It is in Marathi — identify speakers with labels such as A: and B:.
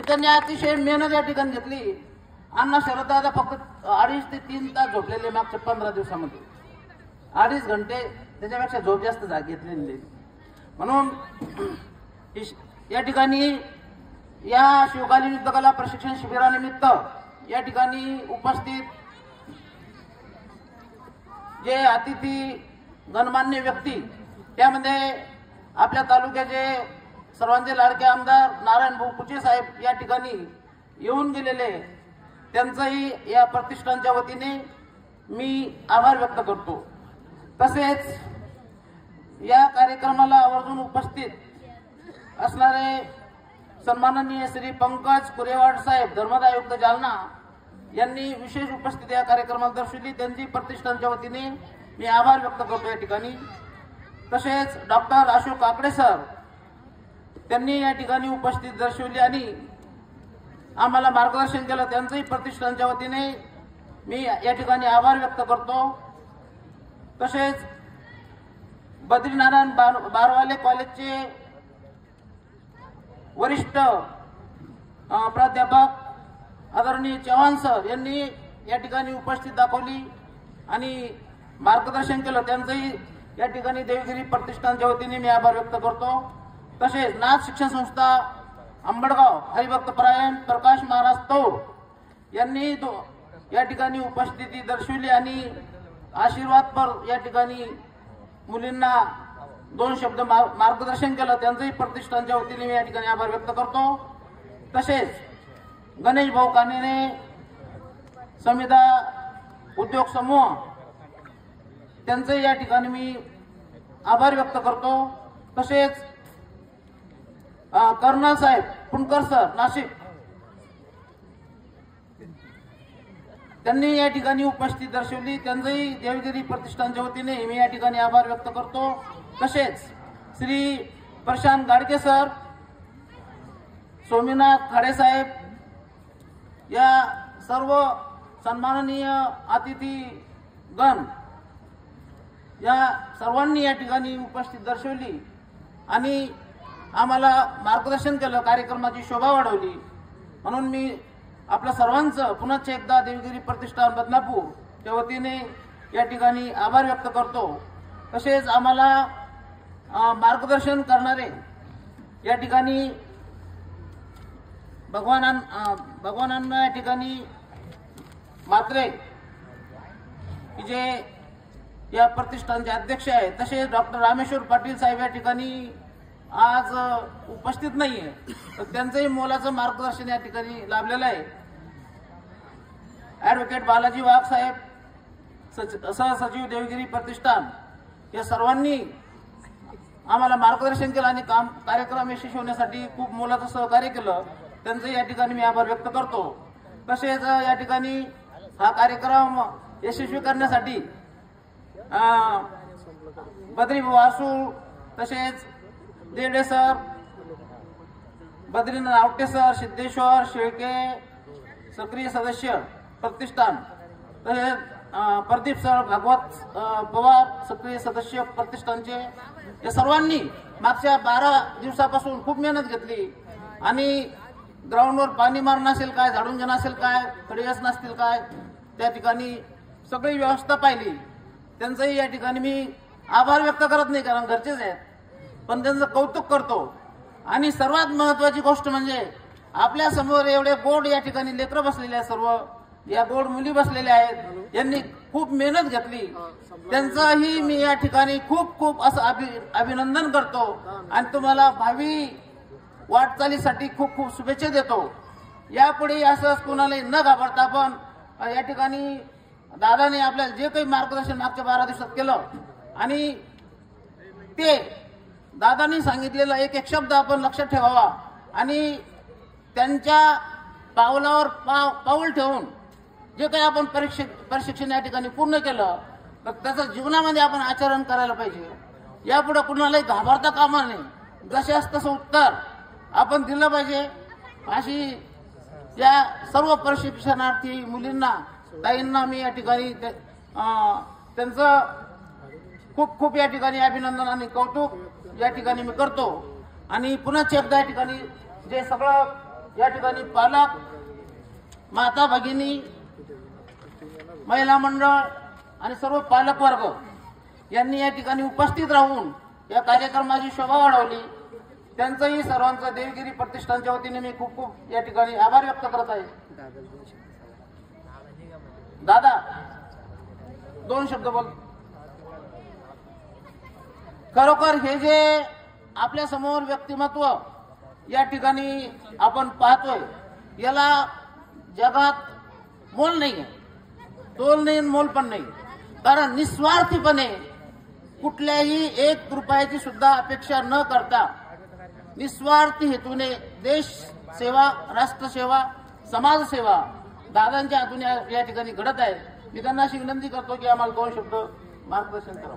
A: त्यांनी अतिशय मेहनत या ठिकाणी घेतली. अण्णा शरददादा फक्त 2.5 ते 3 तास झोपलेले मागच्या 15 दिवसामध्ये. 2.5 घंटे त्याच्यापेक्षा झोप जास्त घेतलेली. म्हणून या ठिकाणी या शिवकालीन युद्धकला प्रशिक्षण शिबिरानिमित्त या ठिकाणी उपस्थित जे अतिथी गणमान्य व्यक्ती, त्यामध्ये आपल्या तालुक्याचे सर्वांचे लाडके आमदार नारायण भाऊ कुचे साहेब या ठिकाणी येऊन गेलेले, त्यांचाही या प्रतिष्ठानच्या वतीने मी आभार व्यक्त करतो. तसेच या कार्यक्रमाला आवर्जून उपस्थित असणारे सन्माननीय श्री पंकज कुरेवाड साहेब, धर्मदाय जालना यांनी विशेष उपस्थिती या कार्यक्रमात दर्शवली. त्यांची प्रतिष्ठानच्या वतीने मी आभार व्यक्त करतो या ठिकाणी. तसेच डॉक्टर अशोक काकडे सर, त्यांनी या ठिकाणी उपस्थिती दर्शवली आणि आम्हाला मार्गदर्शन केलं. त्यांचंही प्रतिष्ठानच्या वतीने मी या ठिकाणी आभार व्यक्त करतो. तसेच बद्रीनारायण बारवाले कॉलेजचे वरिष्ठ प्राध्यापक आदरणीय चव्हाण सर यांनी या ठिकाणी उपस्थिती दाखवली आणि मार्गदर्शन केलं. त्यांचंही या ठिकाणी देवगिरी प्रतिष्ठानच्या वतीने मी आभार व्यक्त करतो. तसेच नाथ शिक्षण संस्था अंबडगाव हरिभक्त परायण प्रकाश महाराज तौर यांनी या ठिकाणी उपस्थिती दर्शवली आणि आशीर्वादपर या ठिकाणी मुलींना 2 शब्द मार्गदर्शन केलं. त्यांचंही प्रतिष्ठानच्या वतीने मी या ठिकाणी आभार व्यक्त करतो. तसेच गणेश भाऊ कानेने समिधा उद्योग समूह, त्यांचंही या ठिकाणी मी आभार व्यक्त करतो. तसेच कर्नल साहेब पुणकर सर नाशिक, त्यांनी या ठिकाणी उपस्थिती दर्शवली. त्यांचंही देवगिरी प्रतिष्ठानच्या वतीने मी या ठिकाणी आभार व्यक्त करतो. तसेच श्री प्रशांत गाडगे सर, सोमीनाथ खाडे साहेब या सर्व सन्माननीय अतिथीगण या सर्वांनी या ठिकाणी उपस्थिती दर्शवली आणि आम्हाला मार्गदर्शन केलं, कार्यक्रमाची शोभा वाढवली. म्हणून मी आपल्या सर्वांचं पुन्हा एकदा देवगिरी प्रतिष्ठान बदनापूर च्या वतीने या ठिकाणी आभार व्यक्त करतो. तसेच आम्हाला मार्गदर्शन करणारे या ठिकाणी भगवानांना या ठिकाणी मात्रे जे या प्रतिष्ठानचे अध्यक्ष आहेत, तसेच डॉक्टर रामेश्वर पाटील साहेब या ठिकाणी आज उपस्थित नाहीये, तर त्यांचंही मोलाचं मार्गदर्शन या ठिकाणी लाभलेलं आहे. ॲडव्होकेट बालाजी वाघ साहेब, सहसचिव देवगिरी प्रतिष्ठान, या सर्वांनी आम्हाला मार्गदर्शन केलं आणि कार्यक्रम यशस्वी होण्यासाठी खूप मोलाचं सहकार्य केलं. त्यांचं या ठिकाणी मी आभार व्यक्त करतो. तसेच या ठिकाणी हा कार्यक्रम यशस्वी करण्यासाठी बद्री वासू, तसेच देडे सर, बद्रीनाथ आवटे सर, सिद्धेश्वर शेळके सक्रिय सदस्य प्रतिष्ठान, तसेच प्रदीप सर भागवत पवार सक्रिय सदस्य प्रतिष्ठानचे, या सर्वांनी मागच्या 12 दिवसापासून खूप मेहनत घेतली आणि ग्राउंडवर पाणी मारणं असेल काय, झाडून घेणं असेल काय, खडीस नसतील काय, त्या ठिकाणी सगळी व्यवस्था पाहिली. त्यांचंही या ठिकाणी मी आभार व्यक्त करत नाही, कारण घरचेच आहेत, पण त्यांचं कौतुक करतो. आणि सर्वात महत्वाची गोष्ट म्हणजे आपल्या समोर एवढे गोड या ठिकाणी लेकरं बसलेले आहेत, सर्व या गोड मुली बसलेल्या आहेत, यांनी खूप मेहनत घेतली. त्यांचंही मी या ठिकाणी खूप खूप असं अभिनंदन करतो आणि तुम्हाला भावी वाटचालीसाठी खूप खूप शुभेच्छा देतो. यापुढे असंच कोणालाही न घाबरता आपण या ठिकाणी दादाने आपल्याला जे काही मार्गदर्शन मागच्या 12 दिवसात केलं आणि ते दादांनी सांगितलेला एक एक शब्द आपण लक्षात ठेवावा आणि त्यांच्या पावलावर पाऊल ठेवून जे काही आपण प्रशिक्षण या ठिकाणी पूर्ण केलं तर त्याचं जीवनामध्ये आपण आचरण करायला पाहिजे. यापुढे कुणालाही घाबरता कामा नये, जसे तसं उत्तर आपण दिलं पाहिजे. अशी या सर्व प्रशिक्षणार्थी मुलींना, ताईंना मी या ठिकाणी त्यांचं खूप खूप या ठिकाणी अभिनंदन आणि कौतुक या ठिकाणी मी करतो. आणि पुन्हा एकदा या ठिकाणी जे सगळं या ठिकाणी पालक, माता भगिनी, महिला मंडळ आणि सर्व पालक वर्ग यांनी या ठिकाणी उपस्थित राहून या कार्यक्रमाची शोभा वाढवली. त्यांचंही सर्वांचं देवगिरी प्रतिष्ठानच्या वतीने मी खूप खूप या ठिकाणी आभार व्यक्त करत आहे. दादा 2 शब्द बोल. खरोखर हे जे आपल्या समोर व्यक्तिमत्व या ठिकाणी आपण पाहतोय याला जगात मोल नाही आहे, तोल नाही, मोल पण नाही. कारण निस्वार्थीपणे कुठल्याही 1 रुपयाची सुद्धा अपेक्षा न करता निस्वार्थ हेतूने देश सेवा, राष्ट्रसेवा, समाजसेवा दादांच्या हातून या ठिकाणी घडत आहे. मी त्यांना अशी विनंती करतो की आम्हाला 2 शब्द मार्गदर्शन करा.